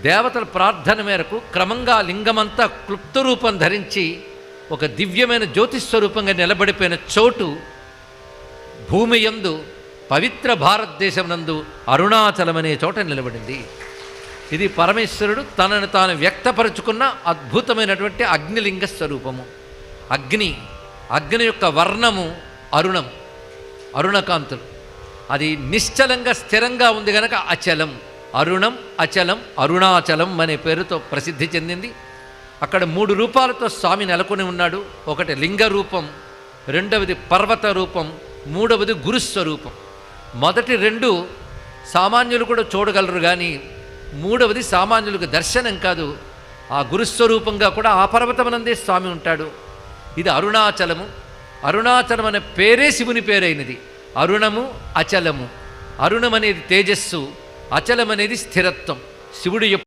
దేవతల ప్రార్థన మేరకు క్రమంగా లింగమంతా క్లుప్త రూపం ధరించి ఒక దివ్యమైన జ్యోతిస్వరూపంగా నిలబడిపోయిన చోటు భూమి యందు పవిత్ర భారతదేశం నందు అరుణాచలం అనే చోట నిలబడింది. ఇది పరమేశ్వరుడు తనను తాను వ్యక్తపరుచుకున్న అద్భుతమైనటువంటి అగ్నిలింగ స్వరూపము. అగ్ని యొక్క వర్ణము అరుణం, అరుణకాంతులు. అది నిశ్చలంగా స్థిరంగా ఉంది గనక అచలం, అరుణం అచలం అరుణాచలం అనే పేరుతో ప్రసిద్ధి చెందింది. అక్కడ 3 రూపాలతో స్వామి నెలకొని ఉన్నాడు. ఒకటి లింగ రూపం, రెండవది పర్వత రూపం, మూడవది గురుస్వరూపం. మొదటి 2 సామాన్యులు కూడా చూడగలరు, కానీ మూడవది సామాన్యులకు దర్శనం కాదు. ఆ గురుస్వరూపంగా కూడా ఆ పర్వతమనందే స్వామి ఉంటాడు. ఇది అరుణాచలము. అరుణాచలం అనే పేరే శివుని పేరైనది. అరుణము అచలము. అరుణం అనేది తేజస్సు, అచలం అనేది స్థిరత్వం. శివుడు